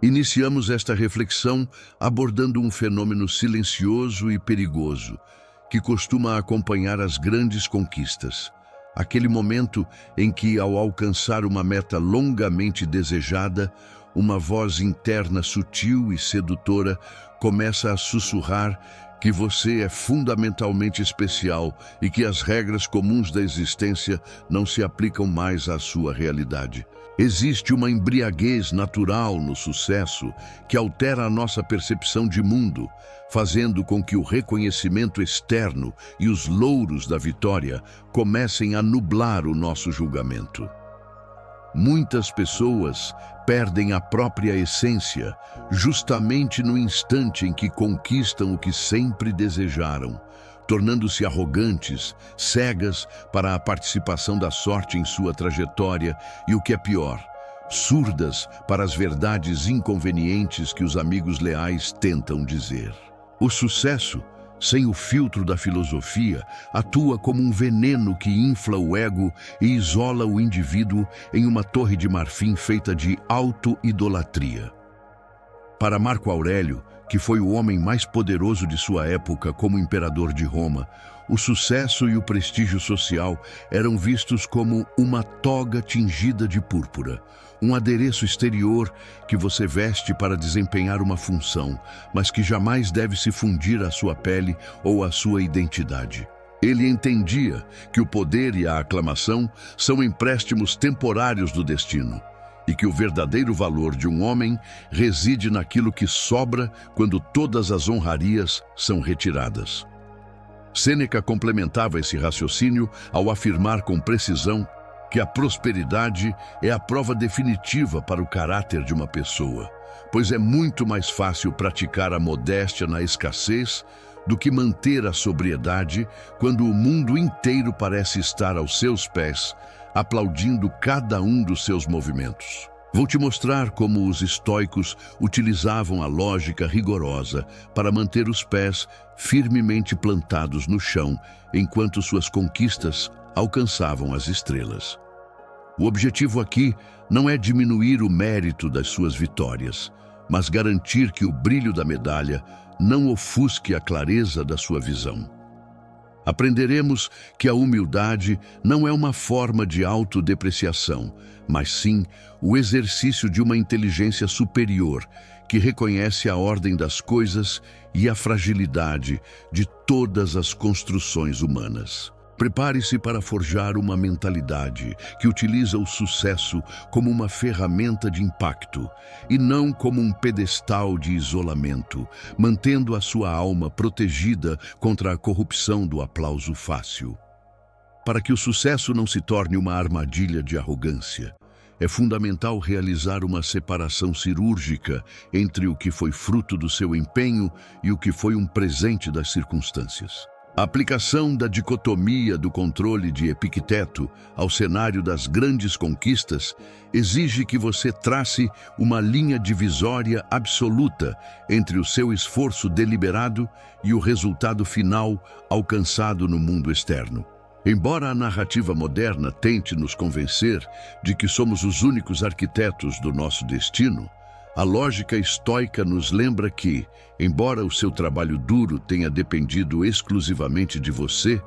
Iniciamos esta reflexão abordando um fenômeno silencioso e perigoso que costuma acompanhar as grandes conquistas. Aquele momento em que, ao alcançar uma meta longamente desejada, uma voz interna sutil e sedutora começa a sussurrar que você é fundamentalmente especial e que as regras comuns da existência não se aplicam mais à sua realidade. Existe uma embriaguez natural no sucesso que altera a nossa percepção de mundo, fazendo com que o reconhecimento externo e os louros da vitória comecem a nublar o nosso julgamento. Muitas pessoas perdem a própria essência justamente no instante em que conquistam o que sempre desejaram, tornando-se arrogantes, cegas para a participação da sorte em sua trajetória e, o que é pior, surdas para as verdades inconvenientes que os amigos leais tentam dizer. O sucesso, sem o filtro da filosofia, atua como um veneno que infla o ego e isola o indivíduo em uma torre de marfim feita de auto-idolatria. Para Marco Aurélio, que foi o homem mais poderoso de sua época como imperador de Roma, o sucesso e o prestígio social eram vistos como uma toga tingida de púrpura, um adereço exterior que você veste para desempenhar uma função, mas que jamais deve se fundir à sua pele ou à sua identidade. Ele entendia que o poder e a aclamação são empréstimos temporários do destino, e que o verdadeiro valor de um homem reside naquilo que sobra quando todas as honrarias são retiradas. Sêneca complementava esse raciocínio ao afirmar com precisão que a prosperidade é a prova definitiva para o caráter de uma pessoa, pois é muito mais fácil praticar a modéstia na escassez do que manter a sobriedade quando o mundo inteiro parece estar aos seus pés, aplaudindo cada um dos seus movimentos. Vou te mostrar como os estoicos utilizavam a lógica rigorosa para manter os pés firmemente plantados no chão enquanto suas conquistas alcançavam as estrelas. O objetivo aqui não é diminuir o mérito das suas vitórias, mas garantir que o brilho da medalha não ofusque a clareza da sua visão. Aprenderemos que a humildade não é uma forma de autodepreciação, mas sim o exercício de uma inteligência superior que reconhece a ordem das coisas e a fragilidade de todas as construções humanas. Prepare-se para forjar uma mentalidade que utiliza o sucesso como uma ferramenta de impacto e não como um pedestal de isolamento, mantendo a sua alma protegida contra a corrupção do aplauso fácil. Para que o sucesso não se torne uma armadilha de arrogância, é fundamental realizar uma separação cirúrgica entre o que foi fruto do seu empenho e o que foi um presente das circunstâncias. A aplicação da dicotomia do controle de Epicteto ao cenário das grandes conquistas exige que você trace uma linha divisória absoluta entre o seu esforço deliberado e o resultado final alcançado no mundo externo. Embora a narrativa moderna tente nos convencer de que somos os únicos arquitetos do nosso destino, a lógica estoica nos lembra que, embora o seu trabalho duro tenha dependido exclusivamente de você,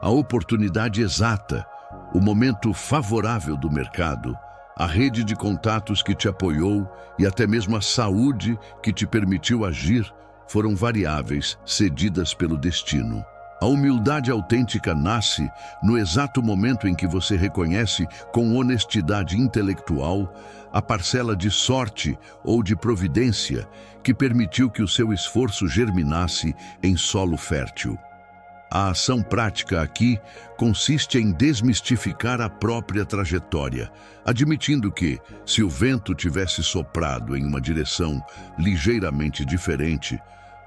a oportunidade exata, o momento favorável do mercado, a rede de contatos que te apoiou e até mesmo a saúde que te permitiu agir foram variáveis cedidas pelo destino. A humildade autêntica nasce no exato momento em que você reconhece com honestidade intelectual a parcela de sorte ou de providência que permitiu que o seu esforço germinasse em solo fértil. A ação prática aqui consiste em desmistificar a própria trajetória, admitindo que, se o vento tivesse soprado em uma direção ligeiramente diferente,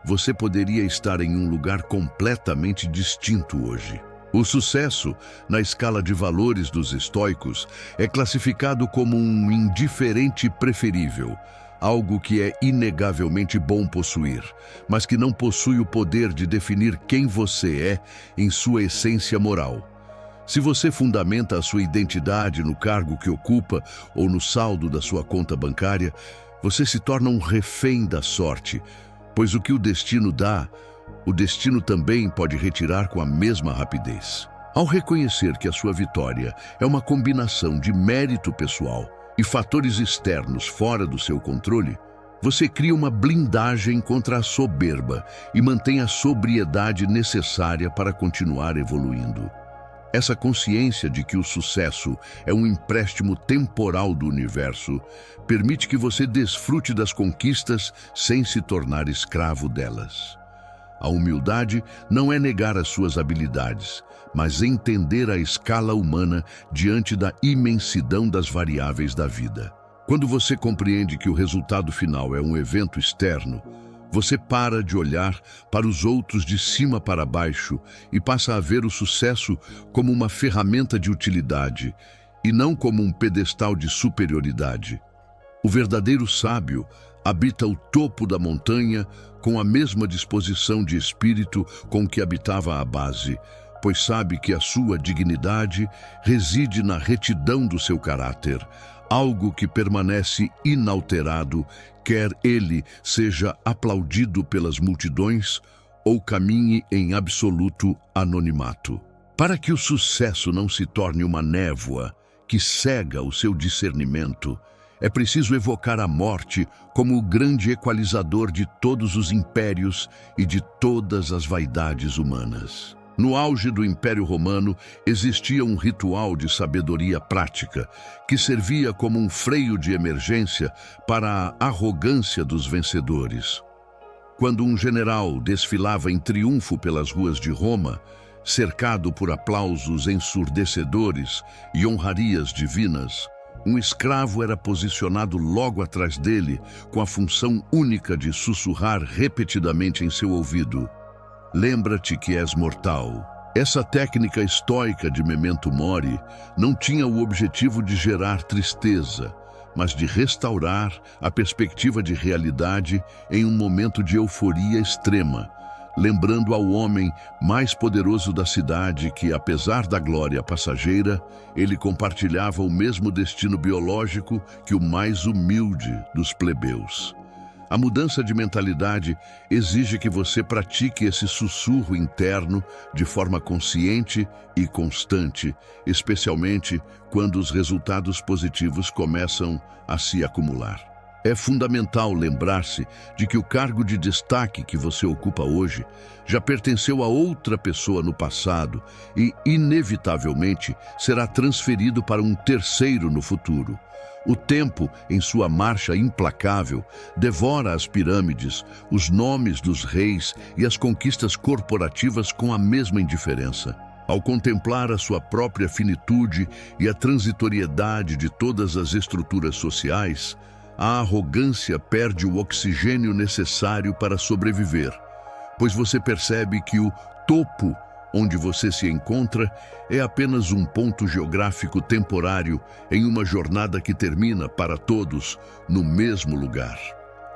você poderia estar em um lugar completamente distinto hoje. O sucesso, na escala de valores dos estoicos, é classificado como um indiferente preferível, algo que é inegavelmente bom possuir, mas que não possui o poder de definir quem você é em sua essência moral. Se você fundamenta a sua identidade no cargo que ocupa ou no saldo da sua conta bancária, Você se torna um refém da sorte, pois o que o destino dá, o destino também pode retirar com a mesma rapidez. Ao reconhecer que a sua vitória é uma combinação de mérito pessoal e fatores externos fora do seu controle, você cria uma blindagem contra a soberba e mantém a sobriedade necessária para continuar evoluindo. Essa consciência de que o sucesso é um empréstimo temporal do universo permite que você desfrute das conquistas sem se tornar escravo delas. A humildade não é negar as suas habilidades, mas entender a escala humana diante da imensidão das variáveis da vida. Quando você compreende que o resultado final é um evento externo, você para de olhar para os outros de cima para baixo e passa a ver o sucesso como uma ferramenta de utilidade e não como um pedestal de superioridade. O verdadeiro sábio habita o topo da montanha com a mesma disposição de espírito com que habitava a base, pois sabe que a sua dignidade reside na retidão do seu caráter, algo que permanece inalterado, quer ele seja aplaudido pelas multidões ou caminhe em absoluto anonimato. Para que o sucesso não se torne uma névoa que cega o seu discernimento, é preciso evocar a morte como o grande equalizador de todos os impérios e de todas as vaidades humanas. No auge do Império Romano, existia um ritual de sabedoria prática que servia como um freio de emergência para a arrogância dos vencedores. Quando um general desfilava em triunfo pelas ruas de Roma, cercado por aplausos ensurdecedores e honrarias divinas, um escravo era posicionado logo atrás dele com a função única de sussurrar repetidamente em seu ouvido: "Lembra-te que és mortal." Essa técnica estoica de memento mori não tinha o objetivo de gerar tristeza, mas de restaurar a perspectiva de realidade em um momento de euforia extrema, lembrando ao homem mais poderoso da cidade que, apesar da glória passageira, ele compartilhava o mesmo destino biológico que o mais humilde dos plebeus. A mudança de mentalidade exige que você pratique esse sussurro interno de forma consciente e constante, especialmente quando os resultados positivos começam a se acumular. É fundamental lembrar-se de que o cargo de destaque que você ocupa hoje já pertenceu a outra pessoa no passado e, inevitavelmente, será transferido para um terceiro no futuro. O tempo, em sua marcha implacável, devora as pirâmides, os nomes dos reis e as conquistas corporativas com a mesma indiferença. Ao contemplar a sua própria finitude e a transitoriedade de todas as estruturas sociais, a arrogância perde o oxigênio necessário para sobreviver, pois você percebe que o topo onde você se encontra é apenas um ponto geográfico temporário em uma jornada que termina para todos no mesmo lugar.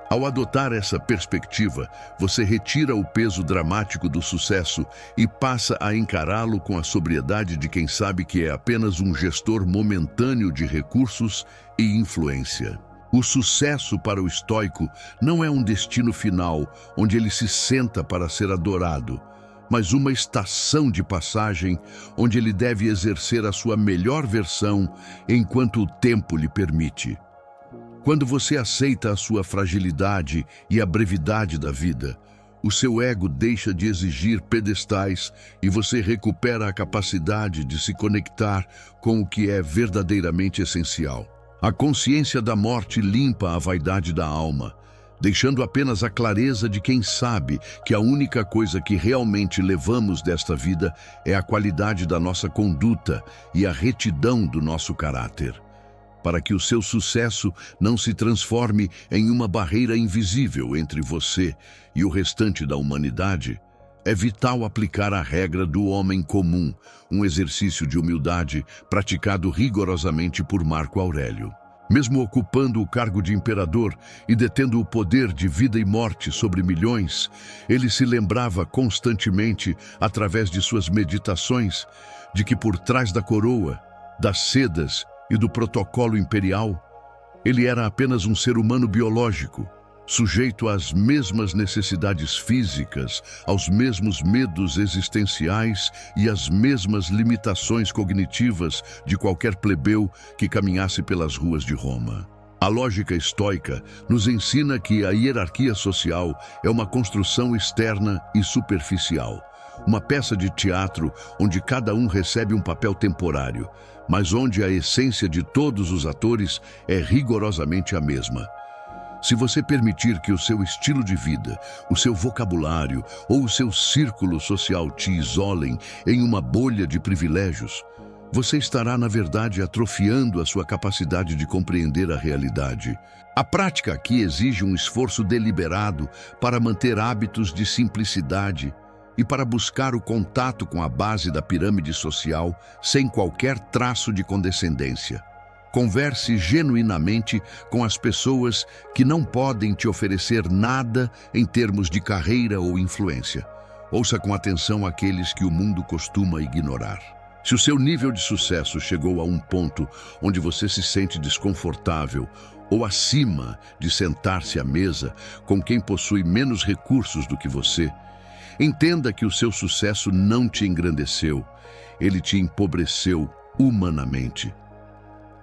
Ao adotar essa perspectiva, você retira o peso dramático do sucesso e passa a encará-lo com a sobriedade de quem sabe que é apenas um gestor momentâneo de recursos e influência. O sucesso para o estoico não é um destino final onde ele se senta para ser adorado, mas uma estação de passagem onde ele deve exercer a sua melhor versão enquanto o tempo lhe permite. Quando você aceita a sua fragilidade e a brevidade da vida, o seu ego deixa de exigir pedestais e você recupera a capacidade de se conectar com o que é verdadeiramente essencial. A consciência da morte limpa a vaidade da alma, deixando apenas a clareza de quem sabe que a única coisa que realmente levamos desta vida é a qualidade da nossa conduta e a retidão do nosso caráter. Para que o seu sucesso não se transforme em uma barreira invisível entre você e o restante da humanidade, é vital aplicar a regra do homem comum, um exercício de humildade praticado rigorosamente por Marco Aurélio. Mesmo ocupando o cargo de imperador e detendo o poder de vida e morte sobre milhões, ele se lembrava constantemente, através de suas meditações, de que por trás da coroa, das sedas e do protocolo imperial, Ele era apenas um ser humano biológico, sujeito às mesmas necessidades físicas, aos mesmos medos existenciais e às mesmas limitações cognitivas de qualquer plebeu que caminhasse pelas ruas de Roma. A lógica estoica nos ensina que a hierarquia social é uma construção externa e superficial, uma peça de teatro onde cada um recebe um papel temporário, mas onde a essência de todos os atores é rigorosamente a mesma. Se você permitir que o seu estilo de vida, o seu vocabulário ou o seu círculo social te isolem em uma bolha de privilégios, você estará, na verdade, atrofiando a sua capacidade de compreender a realidade. A prática aqui exige um esforço deliberado para manter hábitos de simplicidade e para buscar o contato com a base da pirâmide social sem qualquer traço de condescendência. Converse genuinamente com as pessoas que não podem te oferecer nada em termos de carreira ou influência. Ouça com atenção aqueles que o mundo costuma ignorar. Se o seu nível de sucesso chegou a um ponto onde você se sente desconfortável ou acima de sentar-se à mesa com quem possui menos recursos do que você, entenda que o seu sucesso não te engrandeceu, ele te empobreceu humanamente.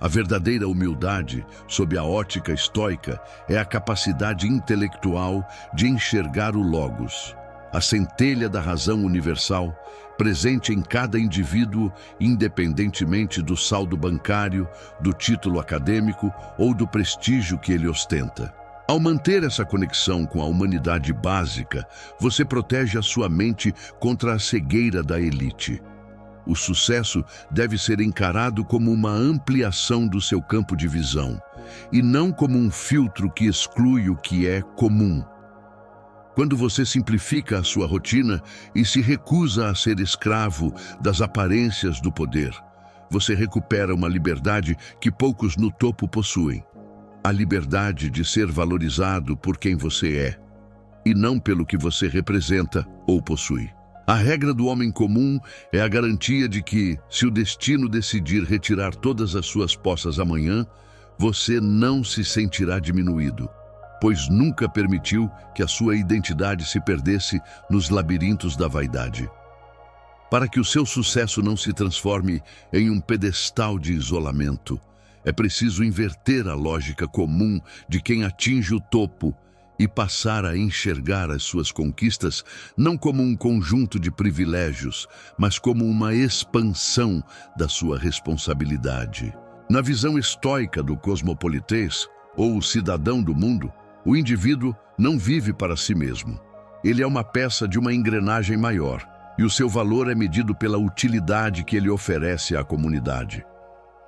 A verdadeira humildade, sob a ótica estoica, é a capacidade intelectual de enxergar o logos, a centelha da razão universal, presente em cada indivíduo, independentemente do saldo bancário, do título acadêmico ou do prestígio que ele ostenta. Ao manter essa conexão com a humanidade básica, você protege a sua mente contra a cegueira da elite. O sucesso deve ser encarado como uma ampliação do seu campo de visão, e não como um filtro que exclui o que é comum. Quando você simplifica a sua rotina e se recusa a ser escravo das aparências do poder, você recupera uma liberdade que poucos no topo possuem. A liberdade de ser valorizado por quem você é, e não pelo que você representa ou possui. A regra do homem comum é a garantia de que, se o destino decidir retirar todas as suas posses amanhã, você não se sentirá diminuído, pois nunca permitiu que a sua identidade se perdesse nos labirintos da vaidade. Para que o seu sucesso não se transforme em um pedestal de isolamento, é preciso inverter a lógica comum de quem atinge o topo e passar a enxergar as suas conquistas não como um conjunto de privilégios, mas como uma expansão da sua responsabilidade. Na visão estoica do cosmopolitês, ou o cidadão do mundo, o indivíduo não vive para si mesmo. Ele é uma peça de uma engrenagem maior, e o seu valor é medido pela utilidade que ele oferece à comunidade.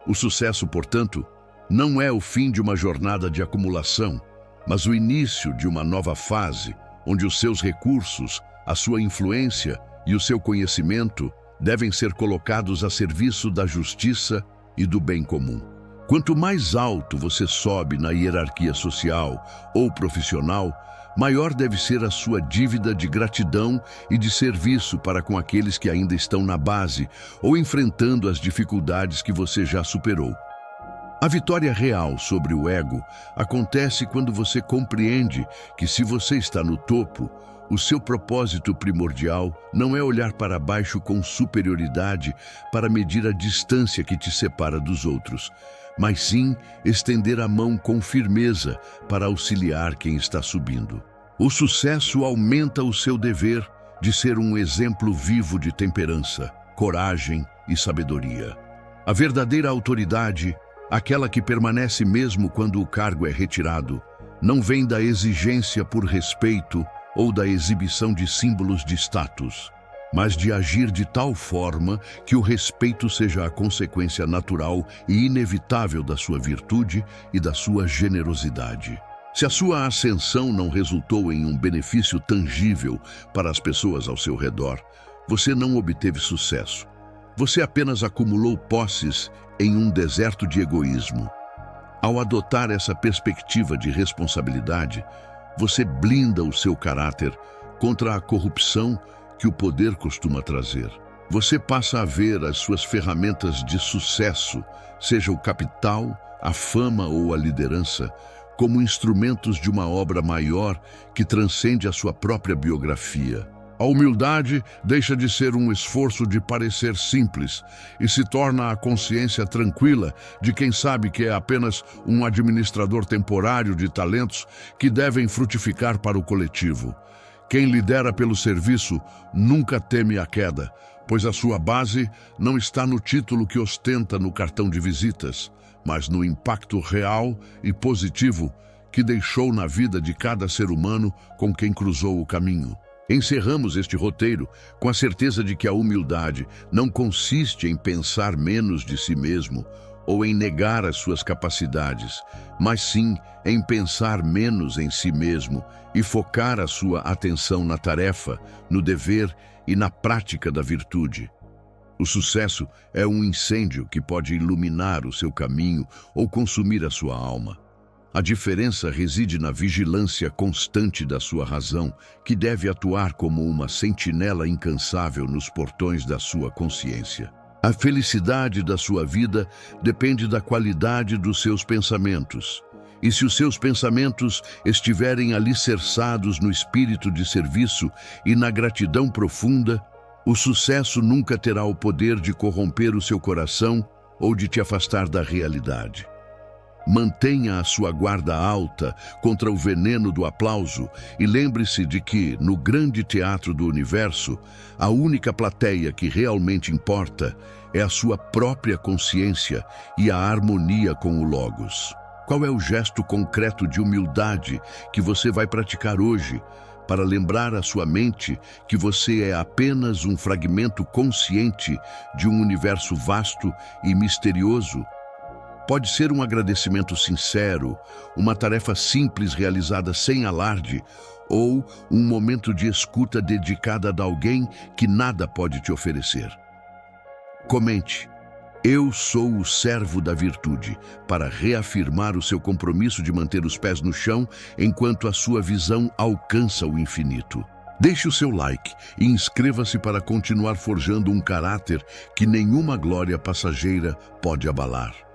O sucesso, portanto, não é o fim de uma jornada de acumulação, mas o início de uma nova fase, onde os seus recursos, a sua influência e o seu conhecimento devem ser colocados a serviço da justiça e do bem comum. Quanto mais alto você sobe na hierarquia social ou profissional, maior deve ser a sua dívida de gratidão e de serviço para com aqueles que ainda estão na base ou enfrentando as dificuldades que você já superou. A vitória real sobre o ego acontece quando você compreende que, se você está no topo, o seu propósito primordial não é olhar para baixo com superioridade para medir a distância que te separa dos outros, mas sim estender a mão com firmeza para auxiliar quem está subindo. O sucesso aumenta o seu dever de ser um exemplo vivo de temperança, coragem e sabedoria. A verdadeira autoridade, aquela que permanece mesmo quando o cargo é retirado, não vem da exigência por respeito ou da exibição de símbolos de status, mas de agir de tal forma que o respeito seja a consequência natural e inevitável da sua virtude e da sua generosidade. Se a sua ascensão não resultou em um benefício tangível para as pessoas ao seu redor, você não obteve sucesso. Você apenas acumulou posses em um deserto de egoísmo. Ao adotar essa perspectiva de responsabilidade, você blinda o seu caráter contra a corrupção que o poder costuma trazer. Você passa a ver as suas ferramentas de sucesso, seja o capital, a fama ou a liderança, como instrumentos de uma obra maior que transcende a sua própria biografia. A humildade deixa de ser um esforço de parecer simples e se torna a consciência tranquila de quem sabe que é apenas um administrador temporário de talentos que devem frutificar para o coletivo. Quem lidera pelo serviço nunca teme a queda, pois a sua base não está no título que ostenta no cartão de visitas, mas no impacto real e positivo que deixou na vida de cada ser humano com quem cruzou o caminho. Encerramos este roteiro com a certeza de que a humildade não consiste em pensar menos de si mesmo ou em negar as suas capacidades, mas sim em pensar menos em si mesmo e focar a sua atenção na tarefa, no dever e na prática da virtude. O sucesso é um incêndio que pode iluminar o seu caminho ou consumir a sua alma. A diferença reside na vigilância constante da sua razão, que deve atuar como uma sentinela incansável nos portões da sua consciência. A felicidade da sua vida depende da qualidade dos seus pensamentos. E se os seus pensamentos estiverem alicerçados no espírito de serviço e na gratidão profunda, o sucesso nunca terá o poder de corromper o seu coração ou de te afastar da realidade. Mantenha a sua guarda alta contra o veneno do aplauso e lembre-se de que, no grande teatro do universo, a única plateia que realmente importa é a sua própria consciência e a harmonia com o Logos. Qual é o gesto concreto de humildade que você vai praticar hoje para lembrar à sua mente que você é apenas um fragmento consciente de um universo vasto e misterioso? Pode ser um agradecimento sincero, uma tarefa simples realizada sem alarde, ou um momento de escuta dedicada a alguém que nada pode te oferecer. Comente: "Eu sou o servo da virtude", para reafirmar o seu compromisso de manter os pés no chão enquanto a sua visão alcança o infinito. Deixe o seu like e inscreva-se para continuar forjando um caráter que nenhuma glória passageira pode abalar.